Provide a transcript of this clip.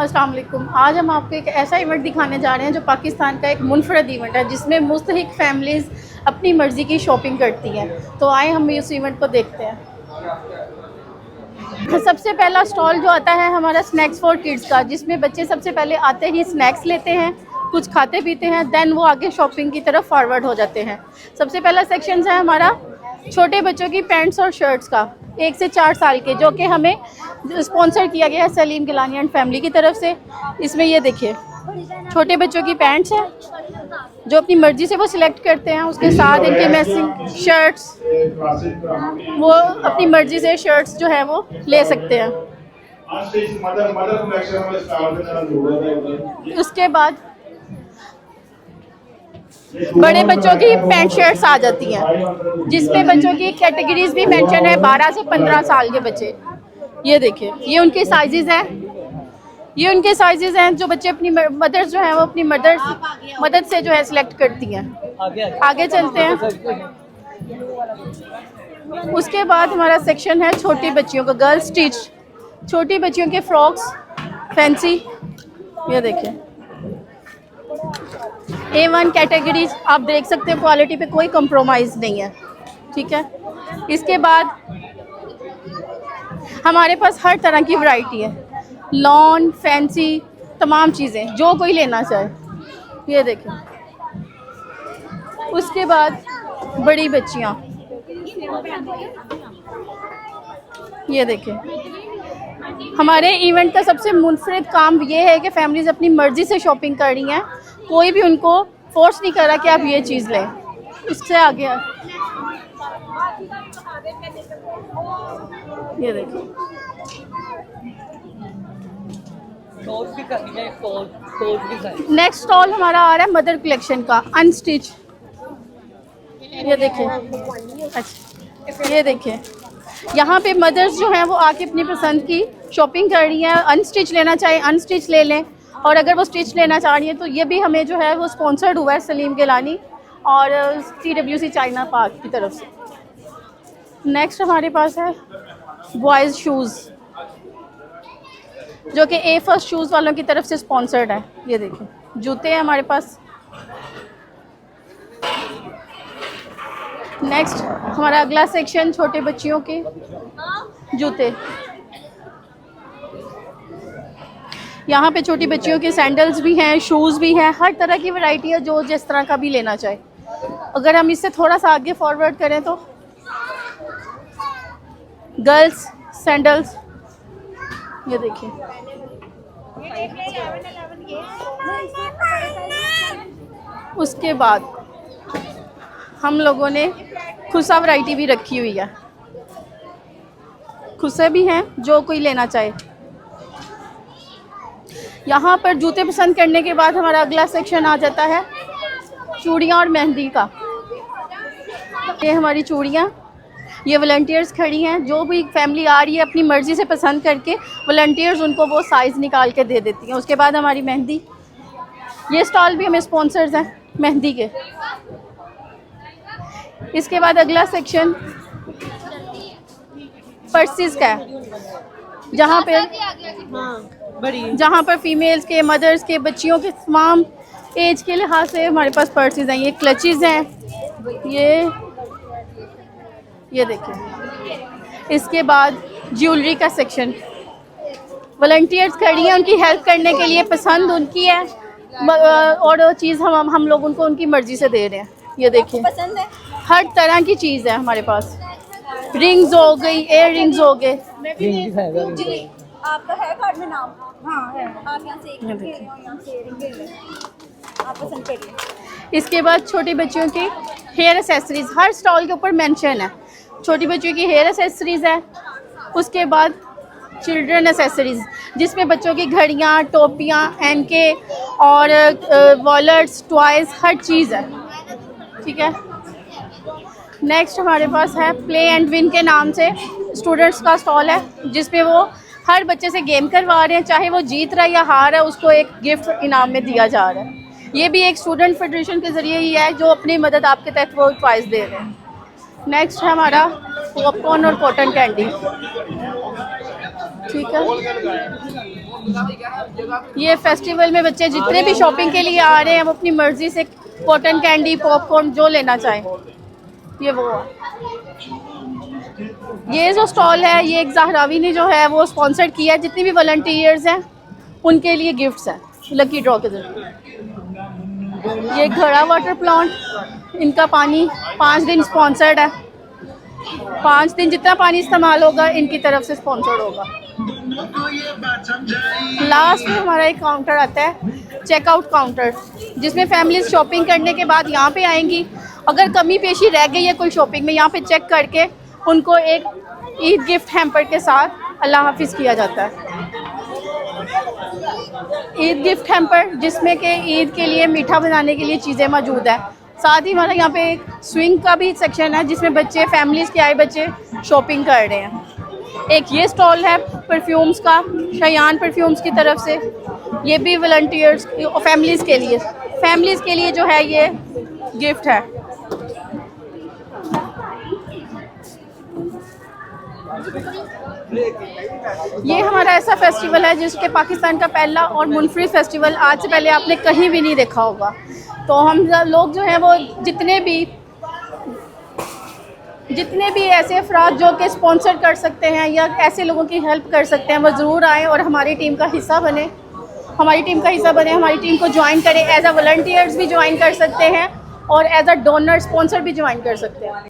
अस्सलाम वालेकुम। आज हम आपको एक ऐसा इवेंट दिखाने जा रहे हैं जो पाकिस्तान का एक मुनफरद इवेंट है जिसमें मुस्तहिक फैमिलीज़ अपनी मर्ज़ी की शॉपिंग करती हैं। तो आए हम इस इवेंट को देखते हैं। सबसे पहला स्टॉल जो आता है हमारा स्नैक्स फॉर किड्स का, जिसमें बच्चे सबसे पहले आते ही स्नैक्स लेते हैं, कुछ खाते पीते हैं, देन वो आगे शॉपिंग की तरफ फॉरवर्ड हो जाते हैं। सबसे पहला सेक्शन है हमारा छोटे बच्चों की पैंट्स और शर्ट्स का, 1 से 4 साल के, जो कि हमें स्पॉन्सर किया गया है सलीम गिलानी एंड फैमिली की तरफ से। इसमें ये देखिए छोटे बच्चों की पैंट्स हैं जो अपनी मर्ज़ी से वो सिलेक्ट करते हैं, उसके साथ इनके मैचिंग शर्ट्स, वो अपनी मर्ज़ी से शर्ट्स जो है वो ले सकते हैं। उसके बाद बड़े बच्चों की पैंट शर्ट्स आ जाती हैं, जिसमें बच्चों की कैटेगरीज भी मेंशन है, 12 से 15 साल के बच्चे। ये देखिए ये उनके साइजेस हैं, जो बच्चे अपनी मदर्स जो है वो अपनी मदद से जो है सिलेक्ट करती हैं। आगे चलते हैं। उसके बाद हमारा सेक्शन है छोटी बच्चियों का, गर्ल्स स्टिच, छोटी बच्चियों के फ्रॉक्स फैंसी। ये देखिए A1 कैटेगरीज, आप देख सकते हैं क्वालिटी पे कोई कंप्रोमाइज़ नहीं है, ठीक है। इसके बाद हमारे पास हर तरह की वैरायटी है, लॉन फैंसी तमाम चीज़ें जो कोई लेना चाहे। ये देखिए उसके बाद बड़ी बच्चियाँ, ये देखिए हमारे इवेंट का सबसे मुनफरिद काम ये है कि फैमिलीज़ अपनी मर्ज़ी से शॉपिंग कर रही हैं, कोई भी उनको फोर्स नहीं कर रहा कि आप ये चीज़ लें। इससे आगे ये देखिए नेक्स्ट स्टॉल हमारा आ रहा है मदर कलेक्शन का, अनस्टिच। ये देखिए अच्छा, ये देखिए यहाँ पे मदर्स जो हैं वो आके अपनी पसंद की शॉपिंग कर रही हैं। अनस्टिच लेना चाहे अनस्टिच ले लें, और अगर वो स्टिच लेना चाह रही है तो ये भी हमें जो है वो स्पॉन्सर्ड हुआ है सलीम गिलानी और TWC चाइना पार्क की तरफ से। नेक्स्ट हमारे पास है बॉयज़ शूज़, जो कि A फर्स्ट शूज़ वालों की तरफ से स्पॉन्सर्ड है। ये देखिए जूते हैं हमारे पास। नेक्स्ट हमारा अगला सेक्शन छोटे बच्चियों के जूते। यहाँ पे छोटी बच्चियों के सैंडल्स भी हैं, शूज़ भी हैं, हर तरह की वैरायटी है जो जिस तरह का भी लेना चाहे। अगर हम इससे थोड़ा सा आगे फॉरवर्ड करें तो गर्ल्स सैंडल्स, ये देखिए उसके बाद हम लोगों ने खुसा वैरायटी भी रखी हुई है, खुसे भी हैं जो कोई लेना चाहे। यहाँ पर जूते पसंद करने के बाद हमारा अगला सेक्शन आ जाता है चूड़ियाँ और मेहंदी का। ये हमारी चूड़ियाँ, ये वॉलंटियर्स खड़ी हैं, जो भी फैमिली आ रही है अपनी मर्ज़ी से पसंद करके वॉलंटियर्स उनको वो साइज़ निकाल के दे देती हैं। उसके बाद हमारी मेहंदी, ये स्टॉल भी हमें स्पॉन्सर्स हैं मेहंदी के। इसके बाद अगला सेक्शन पर्सेस का है, जहाँ पर फीमेल्स के, मदर्स के, बच्चियों के तमाम एज के लिहाज से हमारे पास पर्सेस हैं। ये क्लचेस हैं, ये देखिए। इसके बाद ज्वेलरी का सेक्शन, वॉलंटियर्स खड़ी हैं उनकी हेल्प करने के लिए, पसंद उनकी है और वो चीज़ हम लोग उनको उनकी मर्ज़ी से दे रहे हैं। ये देखिए पसंद है, हर तरह की चीज़ है हमारे पास, रिंग्स हो गई, एयर रिंग्स हो गए। आपका है कार्ड में नाम? हाँ है। आप यहाँ से एक ले रहे हो, यहाँ से रिंग ले रहे हो, आप पसंद करिए। इसके बाद छोटी बच्चियों की हेयर एसेसरीज, हर स्टॉल के ऊपर मेंशन है, छोटी बच्चियों की हेयर एसेसरीज है। उसके बाद चिल्ड्रन एसेसरीज, जिसमें बच्चों की घड़ियाँ, टोपियाँ, एनके और वॉलेट्स, टॉयज़, हर चीज़ है, ठीक है। नेक्स्ट हमारे पास है प्ले एंड विन के नाम से स्टूडेंट्स का स्टॉल है, जिसमें वो हर बच्चे से गेम करवा रहे हैं, चाहे वो जीत रहा है या हार है, उसको एक गिफ्ट इनाम में दिया जा रहा है। ये भी एक स्टूडेंट फेडरेशन के ज़रिए ही है जो अपनी मदद आपके तहत वो प्राइज़ दे रहे हैं। नेक्स्ट है हमारा पॉपकॉर्न और कॉटन कैंडी, ठीक है। ये फेस्टिवल में बच्चे जितने भी शॉपिंग के लिए आ रहे हैं वो अपनी मर्जी से कॉटन कैंडी, पॉपकॉर्न जो लेना चाहें, ये वो है। ये जो स्टॉल है ये एक ज़हरावी ने जो है वो स्पॉन्सर किया है। जितने भी वॉलंटियर्स हैं उनके लिए गिफ्ट्स हैं लकी ड्रॉ के जरिए। ये घड़ा वाटर प्लांट, इनका पानी 5 दिन स्पॉन्सर्ड है। 5 दिन जितना पानी इस्तेमाल होगा इनकी तरफ से स्पॉन्सर्ड होगा। लास्ट में हमारा एक काउंटर आता है, चेकआउट काउंटर, जिसमें फैमिलीज शॉपिंग करने के बाद यहाँ पे आएंगी। अगर कमी पेशी रह गई है कोई शॉपिंग में, यहाँ पे चेक करके उनको एक ईद गिफ्ट हैम्पर के साथ अल्लाह हाफिज़ किया जाता है। ईद गिफ्ट हैम्पर जिसमें कि ईद के लिए मीठा बनाने के लिए चीज़ें मौजूद हैं। साथ ही हमारा यहाँ पे एक स्विंग का भी सेक्शन है जिसमें बच्चे, फैमिलीज़ के आए बच्चे शॉपिंग कर रहे हैं। एक ये स्टॉल है परफ्यूम्स का, शयान परफ्यूम्स की तरफ से। ये भी वॉलंटियर्स और फैमिलीज़ के लिए जो है ये गिफ्ट है। ये हमारा ऐसा फेस्टिवल है जिसके पाकिस्तान का पहला और मुनफरिद फेस्टिवल, आज से पहले आपने कहीं भी नहीं देखा होगा। तो हम लोग जो हैं वो जितने भी ऐसे अफराद जो कि स्पॉन्सर कर सकते हैं या ऐसे लोगों की हेल्प कर सकते हैं वो ज़रूर आएँ और हमारी टीम का हिस्सा बने। हमारी टीम को ज्वाइन करें। एज अ वॉलंटियर्स भी ज्वाइन कर सकते हैं और एज अ डोनर स्पॉन्सर भी ज्वाइन कर सकते हैं।